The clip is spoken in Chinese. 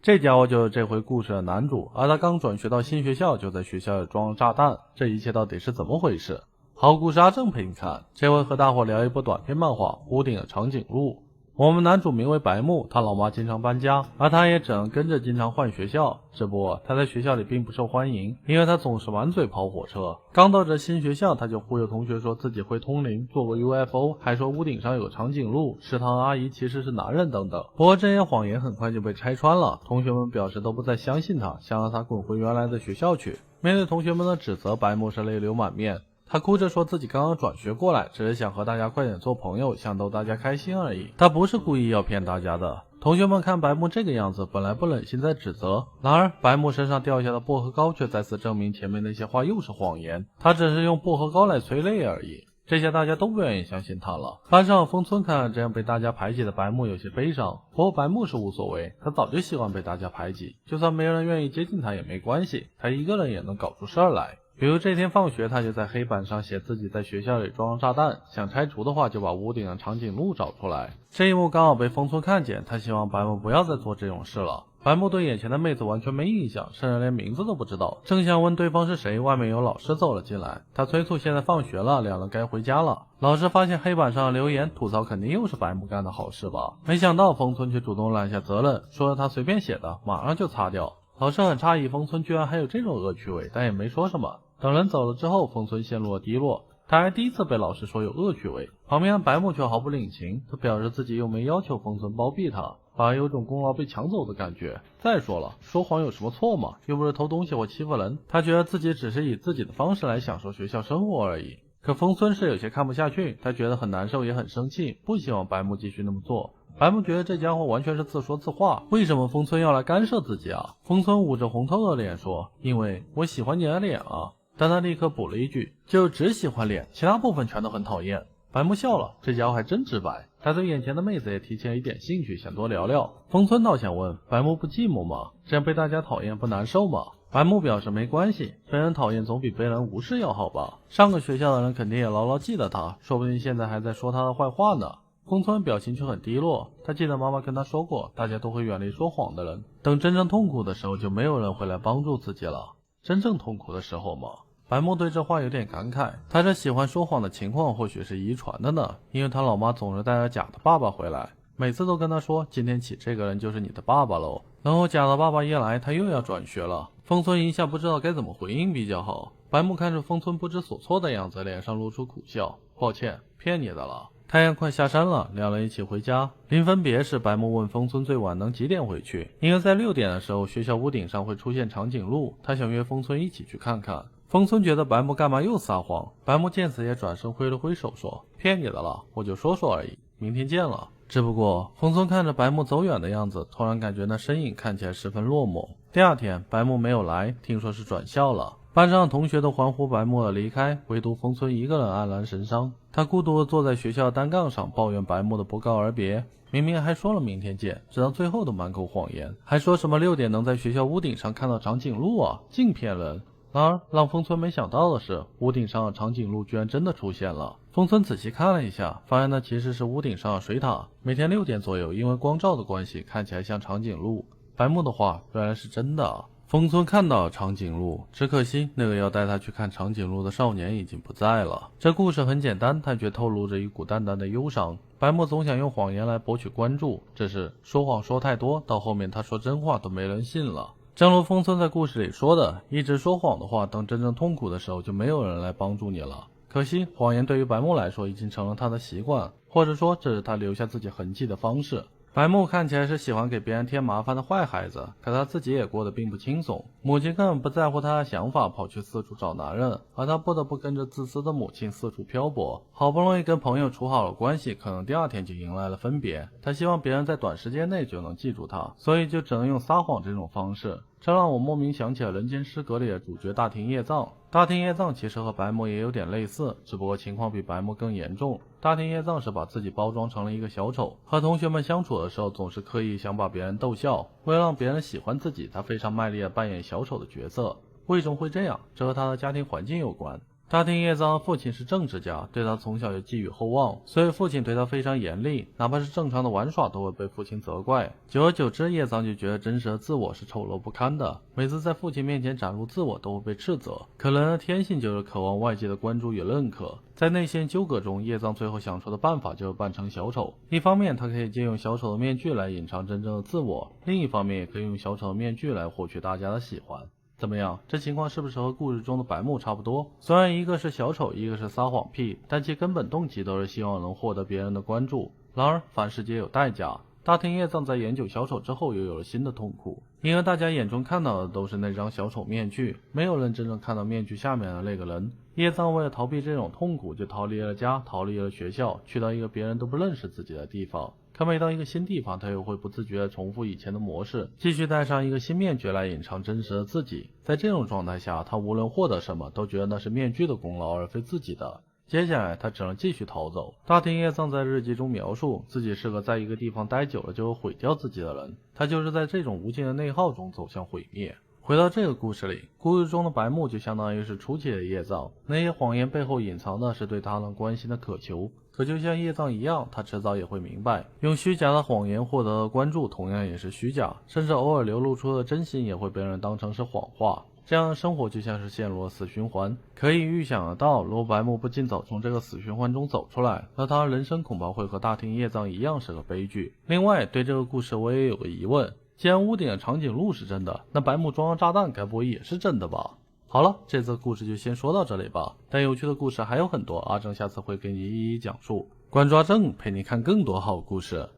这家伙就是这回故事的男主，而他刚转学到新学校，就在学校里装了炸弹，这一切到底是怎么回事？好故事阿正陪你看，这回和大伙聊一部短篇漫画《屋顶的长颈鹿》。我们男主名为白木，他老妈经常搬家，而他也只能跟着经常换学校。只不过他在学校里并不受欢迎，因为他总是满嘴跑火车。刚到这新学校，他就忽悠同学说自己会通灵，做过 UFO， 还说屋顶上有长颈鹿，食堂阿姨其实是男人等等。不过这些谎言很快就被拆穿了，同学们表示都不再相信他，想让他滚回原来的学校去。面对同学们的指责，白木是泪流满面。他哭着说自己刚刚转学过来，只是想和大家快点做朋友，想逗大家开心而已。他不是故意要骗大家的。同学们看白木这个样子，本来不忍心再指责，然而白木身上掉下的薄荷膏却再次证明前面那些话又是谎言，他只是用薄荷膏来催泪而已。这下大家都不愿意相信他了。班上风村看这样被大家排挤的白木有些悲伤，不过白木是无所谓，他早就习惯被大家排挤，就算没人愿意接近他也没关系，他一个人也能搞出事儿来。比如这天放学，他就在黑板上写自己在学校里装了炸弹，想拆除的话就把屋顶的长颈鹿找出来。这一幕刚好被风村看见，他希望白木不要再做这种事了。白木对眼前的妹子完全没印象，甚至连名字都不知道，正想问对方是谁，外面有老师走了进来，他催促现在放学了，两人该回家了。老师发现黑板上的留言，吐槽肯定又是白木干的好事吧，没想到风村却主动揽下责任，说他随便写的，马上就擦掉。老师很诧异，风村居然还有这种恶趣味，但也没说什么。等人走了之后，风村陷入了低落，他还第一次被老师说有恶趣味。旁边的白木却毫不领情，他表示自己又没要求风村包庇他，反而有种功劳被抢走的感觉。再说了，说谎有什么错吗？又不是偷东西或欺负人，他觉得自己只是以自己的方式来享受学校生活而已。可风村是有些看不下去，他觉得很难受也很生气，不希望白木继续那么做。白木觉得这家伙完全是自说自话，为什么风村要来干涉自己啊？风村捂着红透的脸说，因为我喜欢你的脸啊。但他立刻补了一句，就只喜欢脸，其他部分全都很讨厌。白木笑了，这家伙还真直白，他对眼前的妹子也提起了一点兴趣，想多聊聊。风村倒想问，白木不寂寞吗？这样被大家讨厌不难受吗？白木表示没关系，被人讨厌总比被人无视要好吧。上个学校的人肯定也牢牢记得他，说不定现在还在说他的坏话呢。风村表情却很低落，他记得妈妈跟他说过，大家都会远离说谎的人，等真正痛苦的时候就没有人会来帮助自己了。真正痛苦的时候吗？白木对这话有点感慨，他这喜欢说谎的情况或许是遗传的呢，因为他老妈总是带着假的爸爸回来，每次都跟他说今天起这个人就是你的爸爸喽，然后假的爸爸一来他又要转学了。风村一下不知道该怎么回应比较好。白木看着风村不知所措的样子，脸上露出苦笑，抱歉，骗你的了。太阳快下山了，两人一起回家。临分别时，白木问风村最晚能几点回去，因为在6点的时候学校屋顶上会出现长颈鹿，他想约风村一起去看看。风村觉得白木干嘛又撒谎，白木见此也转身挥了挥手说，骗你的了，我就说说而已，明天见了。只不过风村看着白木走远的样子，突然感觉那身影看起来十分落寞。第二天白木没有来，听说是转校了，班上的同学都欢呼白木的离开，唯独风村一个人黯然神伤。他孤独地坐在学校的单杠上，抱怨白木的不告而别，明明还说了明天见，直到最后都满口谎言，还说什么6点能在学校屋顶上看到长颈鹿啊，净骗人。然而让风村没想到的是，屋顶上的长颈鹿居然真的出现了。风村仔细看了一下，发现那其实是屋顶上的水獭，每天6点左右，因为光照的关系看起来像长颈鹿。白木的话原来是真的啊。风村看到了长颈鹿，只可惜那个要带他去看长颈鹿的少年已经不在了。这故事很简单，但却透露着一股淡淡的忧伤。白木总想用谎言来博取关注，只是说谎说太多，到后面他说真话都没人信了。正如风村在故事里说的，一直说谎的话，等真正痛苦的时候就没有人来帮助你了。可惜谎言对于白木来说已经成了他的习惯，或者说这是他留下自己痕迹的方式。白木看起来是喜欢给别人添麻烦的坏孩子，可他自己也过得并不轻松。母亲根本不在乎他的想法，跑去四处找男人，而他不得不跟着自私的母亲四处漂泊。好不容易跟朋友处好了关系，可能第2天就迎来了分别。他希望别人在短时间内就能记住他，所以就只能用撒谎这种方式。这让我莫名想起了《人间失格》里的主角大庭叶藏。大庭叶藏其实和白木也有点类似，只不过情况比白木更严重。大庭叶藏是把自己包装成了一个小丑，和同学们相处的时候总是刻意想把别人逗笑，为了让别人喜欢自己，他非常卖力地扮演小丑的角色。为什么会这样？这和他的家庭环境有关。大町业藏父亲是政治家，对他从小就寄予厚望，所以父亲对他非常严厉，哪怕是正常的玩耍都会被父亲责怪。久而久之，业藏就觉得真实的自我是丑陋不堪的，每次在父亲面前展露自我都会被斥责。可人的天性就是渴望外界的关注与认可，在内心纠葛中，业藏最后想出的办法就是扮成小丑。一方面，他可以借用小丑的面具来隐藏真正的自我，另一方面也可以用小丑的面具来获取大家的喜欢。怎么样，这情况是不是和故事中的白木差不多？虽然一个是小丑，一个是撒谎屁，但其根本动机都是希望能获得别人的关注。然而凡事皆有代价，大町业藏在研究小丑之后又有了新的痛苦，因为大家眼中看到的都是那张小丑面具，没有人真正看到面具下面的那个人。业藏为了逃避这种痛苦，就逃离了家，逃离了学校，去到一个别人都不认识自己的地方。可每到一个新地方，他又会不自觉地重复以前的模式，继续戴上一个新面具来隐藏真实的自己。在这种状态下，他无论获得什么都觉得那是面具的功劳而非自己的。接下来他只能继续逃走。大町业藏在日记中描述自己是个在一个地方待久了就会毁掉自己的人，他就是在这种无尽的内耗中走向毁灭。回到这个故事里，故事中的白木就相当于是初期的业藏，那些谎言背后隐藏的是对他人关心的渴求。可就像业藏一样，他迟早也会明白，用虚假的谎言获得的关注同样也是虚假，甚至偶尔流露出的真心也会被人当成是谎话。这样的生活就像是陷入了死循环。可以预想得到，如果白木不尽早从这个死循环中走出来，那他的人生恐怕会和大町业藏一样是个悲剧。另外，对这个故事我也有个疑问，既然屋顶的长颈鹿是真的，那白木装的炸弹该不会也是真的吧？好了，这次故事就先说到这里吧，但有趣的故事还有很多，阿正下次会给你一一讲述。关注阿正，陪你看更多好故事。